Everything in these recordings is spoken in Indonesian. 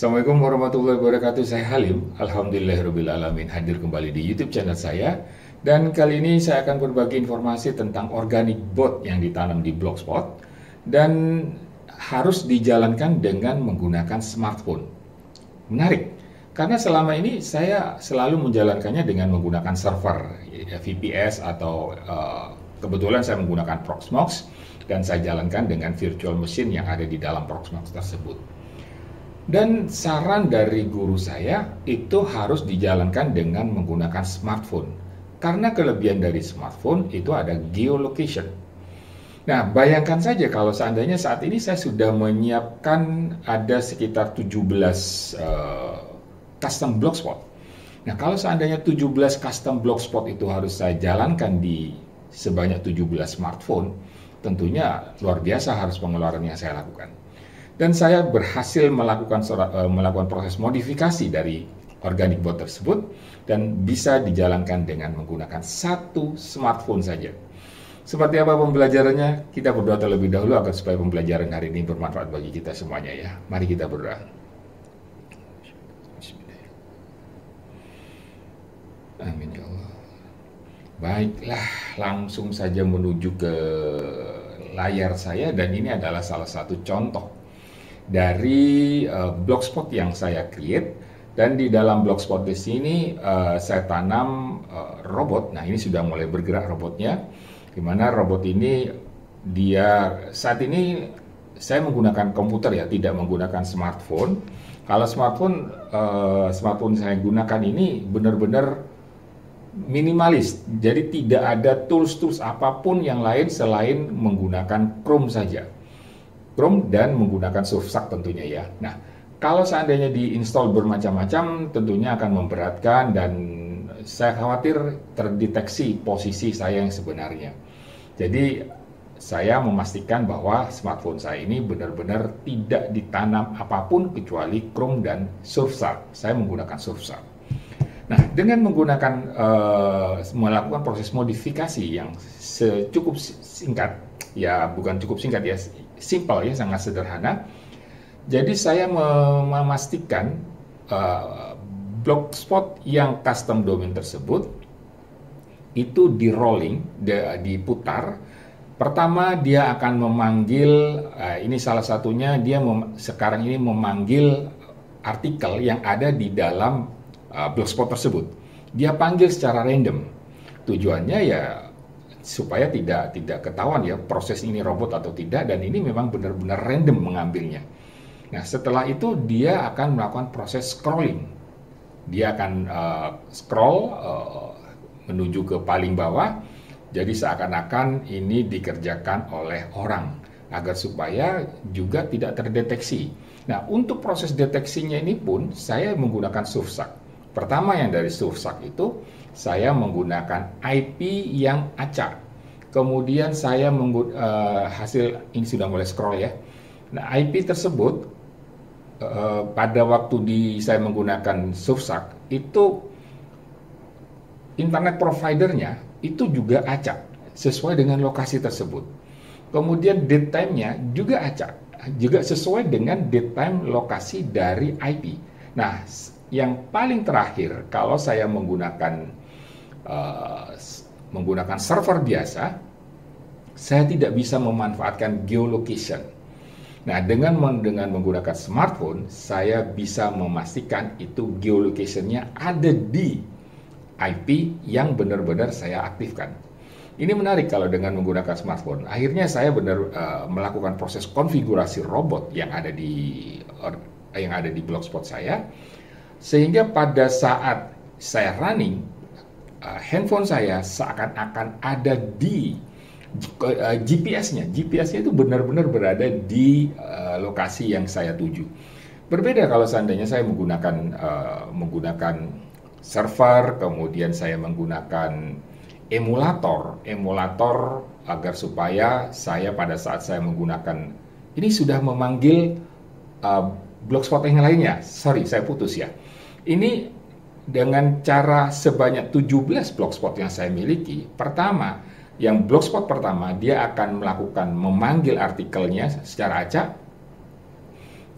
Assalamualaikum warahmatullahi wabarakatuh. Saya Halim, alhamdulillahirrabbilalamin, hadir kembali di YouTube channel saya. Dan kali ini saya akan berbagi informasi tentang organic bot yang ditanam di Blogspot dan harus dijalankan dengan menggunakan smartphone. Menarik, karena selama ini saya selalu menjalankannya dengan menggunakan server, VPS atau kebetulan saya menggunakan Proxmox dan saya jalankan dengan virtual machine yang ada di dalam Proxmox tersebut. Dan saran dari guru saya itu harus dijalankan dengan menggunakan smartphone. Karena kelebihan dari smartphone itu ada geolocation. Nah, bayangkan saja kalau seandainya saat ini saya sudah menyiapkan ada sekitar 17 custom blogspot. Nah, kalau seandainya 17 custom blogspot itu harus saya jalankan di sebanyak 17 smartphone, tentunya luar biasa harus pengeluaran yang saya lakukan. Dan saya berhasil melakukan proses modifikasi dari organic bot tersebut dan bisa dijalankan dengan menggunakan satu smartphone saja. Seperti apa pembelajarannya? Kita berdoa terlebih dahulu agar supaya pembelajaran hari ini bermanfaat bagi kita semuanya ya. Mari kita berdoa. Amin ya Allah. Baiklah, langsung saja menuju ke layar saya dan ini adalah salah satu contoh dari blogspot yang saya create. Dan di dalam blogspot di sini saya tanam robot. Nah, ini sudah mulai bergerak robotnya, dimana robot ini dia saat ini saya menggunakan komputer ya, tidak menggunakan smartphone. Kalau smartphone saya gunakan ini benar-benar minimalis, jadi tidak ada tools apapun yang lain selain menggunakan Chrome saja. Chrome dan menggunakan Surfshark tentunya ya. Nah, kalau seandainya diinstal bermacam-macam tentunya akan memberatkan dan saya khawatir terdeteksi posisi saya yang sebenarnya. Jadi saya memastikan bahwa smartphone saya ini benar-benar tidak ditanam apapun kecuali Chrome dan Surfshark. Saya menggunakan Surfshark. Nah, dengan melakukan proses modifikasi yang cukup singkat, ya bukan cukup singkat ya, simple ya, sangat sederhana. Jadi saya memastikan blogspot yang custom domain tersebut itu di rolling, diputar. Pertama dia akan memanggil, ini salah satunya dia sekarang ini memanggil artikel yang ada di dalam blogspot tersebut. Dia panggil secara random. Tujuannya ya supaya tidak ketahuan ya proses ini robot atau tidak, dan ini memang benar-benar random mengambilnya. Nah, setelah itu dia akan melakukan proses scrolling. Dia akan scroll menuju ke paling bawah. Jadi seakan-akan ini dikerjakan oleh orang agar supaya juga tidak terdeteksi. Nah, untuk proses deteksinya ini pun saya menggunakan Surfshark. Pertama yang dari Surfshark itu saya menggunakan IP yang acak. Kemudian saya hasil ini sudah mulai scroll ya. Nah, IP tersebut pada waktu saya menggunakan Surfshark itu internet providernya itu juga acak sesuai dengan lokasi tersebut. Kemudian date time-nya juga acak, juga sesuai dengan date time lokasi dari IP. Nah, yang paling terakhir kalau saya menggunakan server biasa, saya tidak bisa memanfaatkan geolocation. Nah, dengan menggunakan smartphone, saya bisa memastikan itu geolocation-nya ada di IP yang benar-benar saya aktifkan. Ini menarik kalau dengan menggunakan smartphone. Akhirnya saya melakukan proses konfigurasi robot yang ada di blogspot saya, sehingga pada saat saya running, handphone saya seakan-akan ada di GPS-nya. GPS-nya itu benar-benar berada di lokasi yang saya tuju. Berbeda kalau seandainya saya menggunakan server, kemudian saya menggunakan emulator agar supaya saya pada saat saya menggunakan ini sudah memanggil blogspot yang lainnya. Sorry, saya putus ya. Ini dengan cara sebanyak 17 blogspot yang saya miliki. Pertama, yang blogspot pertama dia akan memanggil artikelnya secara acak.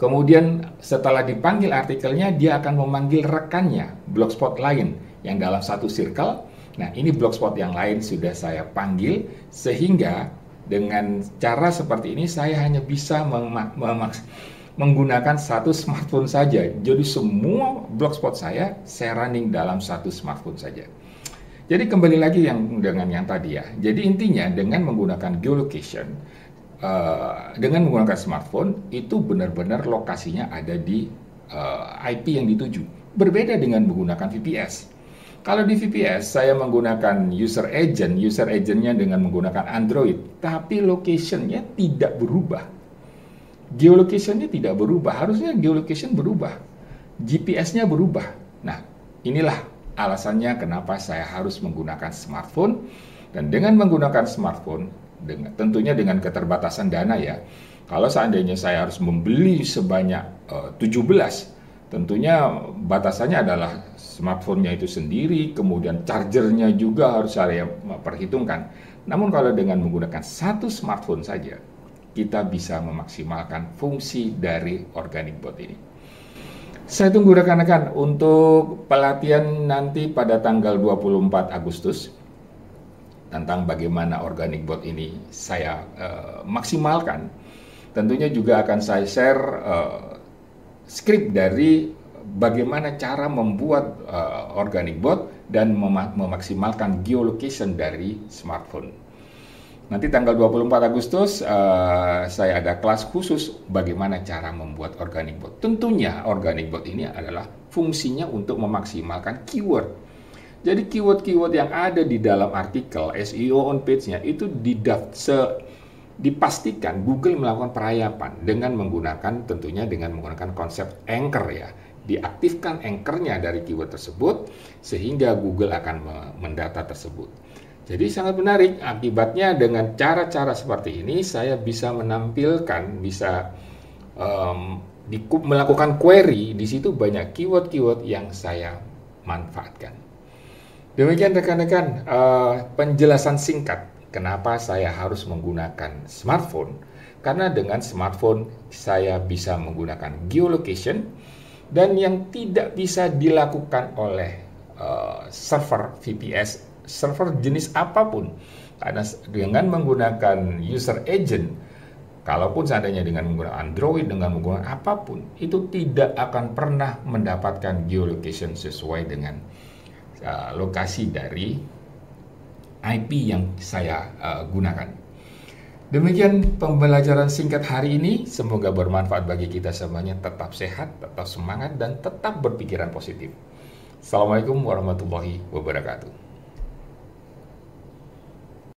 Kemudian setelah dipanggil artikelnya, dia akan memanggil rekannya, blogspot lain yang dalam satu circle. Nah, ini blogspot yang lain sudah saya panggil, sehingga dengan cara seperti ini saya hanya bisa menggunakan satu smartphone saja. Jadi semua blogspot saya running dalam satu smartphone saja. Jadi kembali lagi dengan yang tadi ya. Jadi intinya dengan menggunakan geolocation, dengan menggunakan smartphone itu benar-benar lokasinya ada di IP yang dituju. Berbeda dengan menggunakan VPS. Kalau di VPS saya menggunakan user agentnya dengan menggunakan Android, tapi locationnya tidak berubah. Geolocationnya tidak berubah, harusnya geolocation berubah, GPS-nya berubah. Nah, inilah alasannya kenapa saya harus menggunakan smartphone. Dan dengan menggunakan smartphone, tentunya dengan keterbatasan dana ya. Kalau seandainya saya harus membeli sebanyak 17, tentunya batasannya adalah smartphone-nya itu sendiri, kemudian chargernya juga harus saya perhitungkan. Namun kalau dengan menggunakan satu smartphone saja, kita bisa memaksimalkan fungsi dari Organic Bot ini. Saya tunggu rekan-rekan untuk pelatihan nanti pada tanggal 24 Agustus. Tentang bagaimana Organic Bot ini saya maksimalkan. Tentunya juga akan saya share skrip dari bagaimana cara membuat Organic Bot dan memaksimalkan geolocation dari smartphone. Nanti tanggal 24 Agustus saya ada kelas khusus bagaimana cara membuat Organic Bot. Tentunya Organic Bot ini adalah fungsinya untuk memaksimalkan keyword. Jadi keyword-keyword yang ada di dalam artikel SEO on page-nya itu dipastikan Google melakukan perayapan dengan menggunakan konsep anchor ya. Diaktifkan anchor-nya dari keyword tersebut sehingga Google akan mendata tersebut. Jadi sangat menarik, akibatnya dengan cara-cara seperti ini saya bisa menampilkan, melakukan query, di situ banyak keyword-keyword yang saya manfaatkan. Demikian rekan-rekan penjelasan singkat kenapa saya harus menggunakan smartphone. Karena dengan smartphone saya bisa menggunakan geolocation dan yang tidak bisa dilakukan oleh server VPS, server jenis apapun. Karena dengan menggunakan user agent, kalaupun seandainya dengan menggunakan Android, dengan menggunakan apapun, itu tidak akan pernah mendapatkan geolocation sesuai dengan lokasi dari IP yang saya gunakan. Demikian pembelajaran singkat hari ini. Semoga bermanfaat bagi kita semuanya. Tetap sehat, tetap semangat, dan tetap berpikiran positif. Assalamualaikum warahmatullahi wabarakatuh.